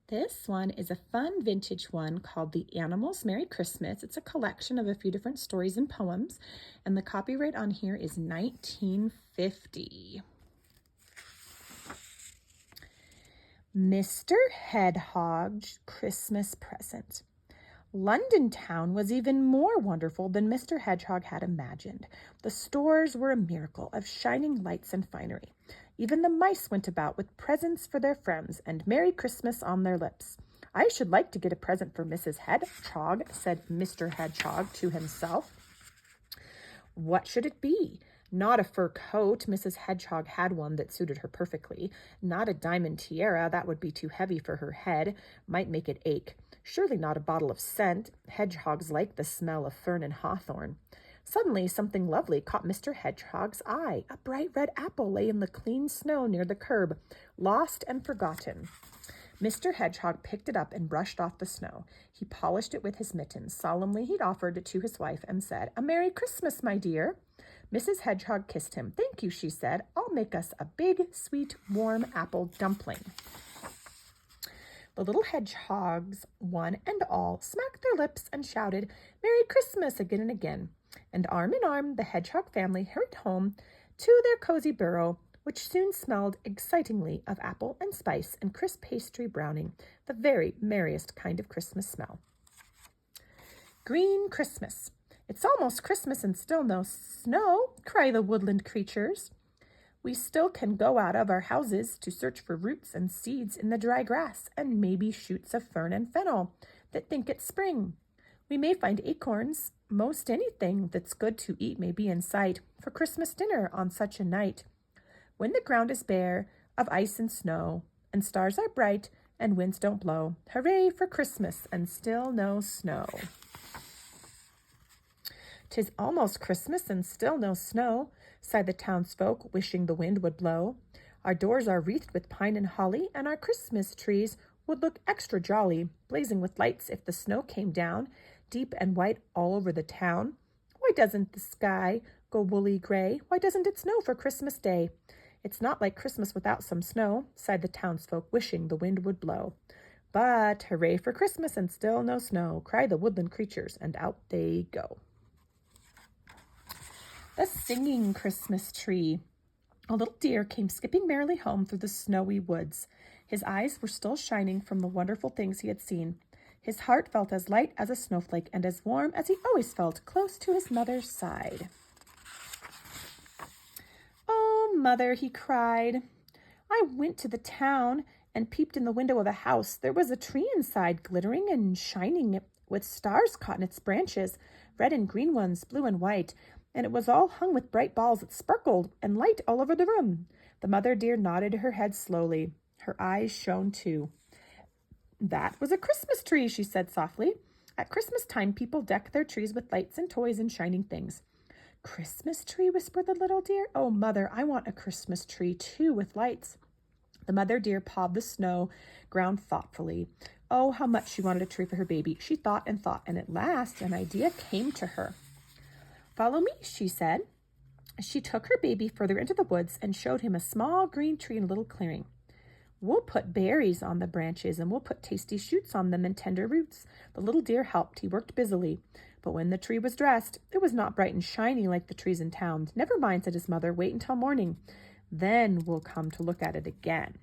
This one is a fun vintage one called The Animals Merry Christmas. It's a collection of a few different stories and poems, and the copyright on here is 1950. Mr. Hedgehog's Christmas Present. London town was even more wonderful than Mr. Hedgehog had imagined. The stores were a miracle of shining lights and finery. Even the mice went about with presents for their friends and Merry Christmas on their lips. "I should like to get a present for Mrs. Hedgehog," said Mr. Hedgehog to himself. What should it be? Not a fur coat. Mrs. Hedgehog had one that suited her perfectly. Not a diamond tiara. That would be too heavy for her head. Might make it ache. Surely not a bottle of scent. Hedgehogs like the smell of fern and hawthorn. Suddenly, something lovely caught Mr. Hedgehog's eye. A bright red apple lay in the clean snow near the curb, lost and forgotten. Mr. Hedgehog picked it up and brushed off the snow. He polished it with his mittens. Solemnly, he'd offered it to his wife and said, "A Merry Christmas, my dear." Mrs. Hedgehog kissed him. "Thank you," she said. "I'll make us a big, sweet, warm apple dumpling." The little hedgehogs, one and all, smacked their lips and shouted, "Merry Christmas," again and again. And arm in arm, the hedgehog family hurried home to their cozy burrow, which soon smelled excitingly of apple and spice and crisp pastry browning, the very merriest kind of Christmas smell. Green Christmas. "It's almost Christmas and still no snow," cry the woodland creatures. "We still can go out of our houses to search for roots and seeds in the dry grass and maybe shoots of fern and fennel that think it's spring. We may find acorns. Most anything that's good to eat may be in sight for Christmas dinner on such a night, when the ground is bare of ice and snow, and stars are bright and winds don't blow. Hooray for Christmas and still no snow." "'Tis almost Christmas and still no snow," sighed the townsfolk, wishing the wind would blow. "Our doors are wreathed with pine and holly, and our Christmas trees would look extra jolly, blazing with lights if the snow came down, deep and white all over the town. Why doesn't the sky go woolly gray? Why doesn't it snow for Christmas Day? It's not like Christmas without some snow," sighed the townsfolk, wishing the wind would blow. But hooray for Christmas and still no snow, cry the woodland creatures, and out they go. The Singing Christmas Tree. A little deer came skipping merrily home through the snowy woods. His eyes were still shining from the wonderful things he had seen. His heart felt as light as a snowflake and as warm as he always felt close to his mother's side. "Oh, Mother," he cried, "I went to the town and peeped in the window of a house. There was a tree inside, glittering and shining with stars caught in its branches, red and green ones, blue and white, and it was all hung with bright balls that sparkled and light all over the room." The mother deer nodded her head slowly. Her eyes shone too. "That was a Christmas tree," she said softly. "At Christmas time, people deck their trees with lights and toys and shining things." "Christmas tree?" whispered the little deer. "Oh, Mother, I want a Christmas tree too, with lights." The mother deer pawed the snow ground thoughtfully. Oh, how much she wanted a tree for her baby. She thought, and at last an idea came to her. "Follow me," she said. She took her baby further into the woods and showed him a small green tree in a little clearing. "We'll put berries on the branches, and we'll put tasty shoots on them and tender roots." The little deer helped. He worked busily. But when the tree was dressed, it was not bright and shiny like the trees in town. "Never mind," said his mother. "Wait until morning. Then we'll come to look at it again."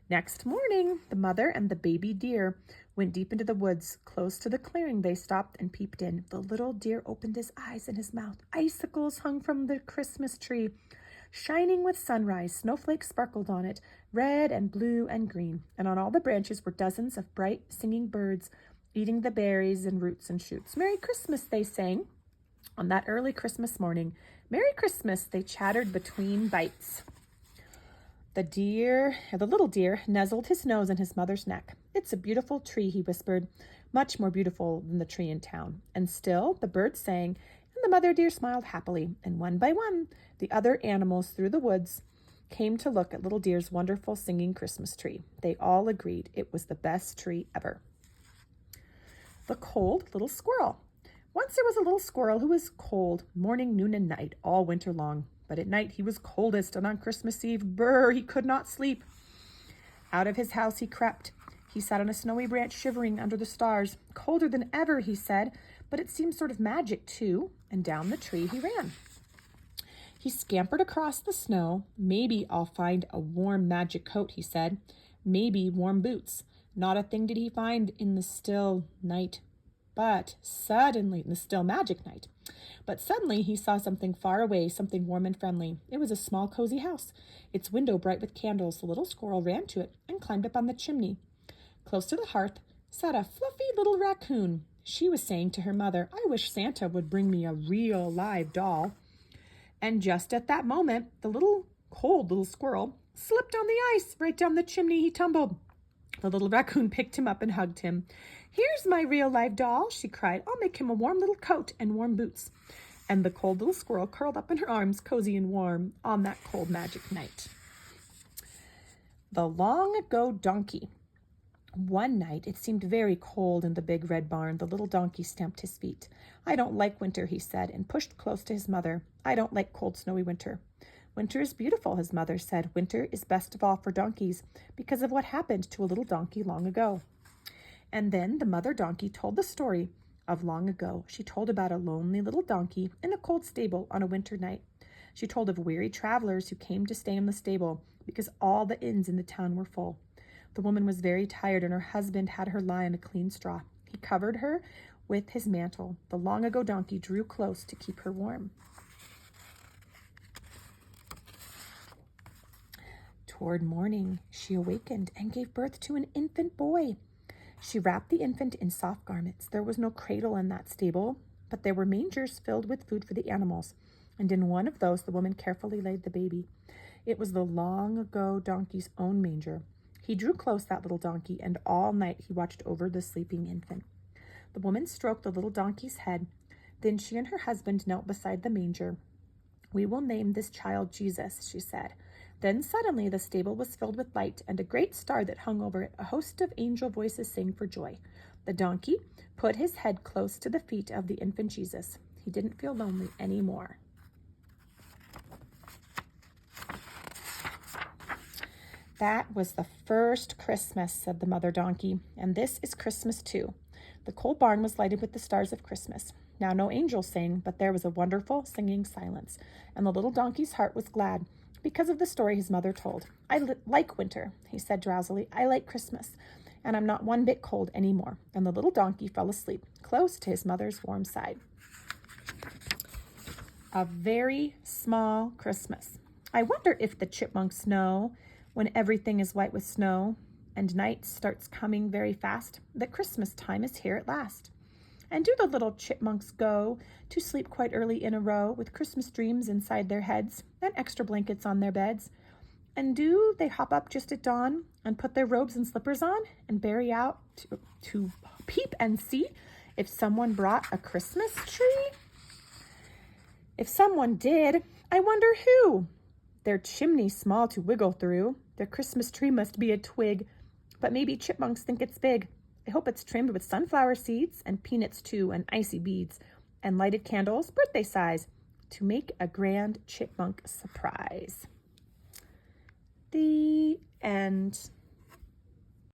Next morning, the mother and the baby deer went deep into the woods. Close to the clearing, they stopped and peeped in. The little deer opened his eyes and his mouth. Icicles hung from the Christmas tree, shining with sunrise. Snowflakes sparkled on it, red and blue and green. And on all the branches were dozens of bright singing birds, eating the berries and roots and shoots. "Merry Christmas," they sang. On that early Christmas morning, "Merry Christmas," they chattered between bites. The little deer, nuzzled his nose in his mother's neck. "It's a beautiful tree," he whispered, "much more beautiful than the tree in town." And still the birds sang, and the mother deer smiled happily. And one by one, the other animals through the woods came to look at little deer's wonderful singing Christmas tree. They all agreed it was the best tree ever. The Cold Little Squirrel. Once there was a little squirrel who was cold morning, noon, and night all winter long. But at night he was coldest, and on Christmas Eve, brr, he could not sleep. Out of his house he crept. He sat on a snowy branch, shivering under the stars. Colder than ever, he said, but it seemed sort of magic, too, and down the tree he ran. He scampered across the snow. Maybe I'll find a warm magic coat, he said. Maybe warm boots. Not a thing did he find in the still night. But suddenly, in the still magic night. But suddenly he saw something far away, something warm and friendly. It was a small, cozy house, its window bright with candles. The little squirrel ran to it and climbed up on the chimney. Close to the hearth sat a fluffy little raccoon. She was saying to her mother, "I wish Santa would bring me a real live doll." And just at that moment, the cold little squirrel slipped on the ice. Right down the chimney he tumbled. The little raccoon picked him up and hugged him. "Here's my real live doll," she cried. "I'll make him a warm little coat and warm boots." And the cold little squirrel curled up in her arms, cozy and warm, on that cold magic night. The long ago donkey. One night, it seemed very cold in the big red barn. The little donkey stamped his feet. "I don't like winter," he said, and pushed close to his mother. "I don't like cold, snowy winter." "Winter is beautiful," his mother said. "Winter is best of all for donkeys because of what happened to a little donkey long ago." And then the mother donkey told the story of long ago. She told about a lonely little donkey in a cold stable on a winter night. She told of weary travelers who came to stay in the stable because all the inns in the town were full. The woman was very tired, and her husband had her lie on a clean straw. He covered her with his mantle. The long ago donkey drew close to keep her warm. Toward morning, she awakened and gave birth to an infant boy. She wrapped the infant in soft garments. There was no cradle in that stable, but there were mangers filled with food for the animals, and in one of those the woman carefully laid the baby. It was the long ago donkey's own manger. He drew close, that little donkey, and all night he watched over the sleeping infant. The woman stroked the little donkey's head. Then she and her husband knelt beside the manger. "We will name this child Jesus," she said. Then suddenly the stable was filled with light, and a great star that hung over it. A host of angel voices sang for joy. The donkey put his head close to the feet of the infant Jesus. He didn't feel lonely anymore. "That was the first Christmas," said the mother donkey, "and this is Christmas too." The cold barn was lighted with the stars of Christmas. Now no angels sang, but there was a wonderful singing silence, and the little donkey's heart was glad because of the story his mother told. "I like winter," he said drowsily. "I like Christmas, and I'm not one bit cold anymore." And the little donkey fell asleep, close to his mother's warm side. A very small Christmas. I wonder if the chipmunks know, when everything is white with snow and night starts coming very fast, that Christmas time is here at last. And do the little chipmunks go to sleep quite early in a row with Christmas dreams inside their heads and extra blankets on their beds? And do they hop up just at dawn and put their robes and slippers on and bury out to peep and see if someone brought a Christmas tree? If someone did, I wonder who? Their chimney small to wiggle through. Their Christmas tree must be a twig, but maybe chipmunks think it's big. I hope it's trimmed with sunflower seeds and peanuts too, and icy beads and lighted candles, birthday size, to make a grand chipmunk surprise. The end.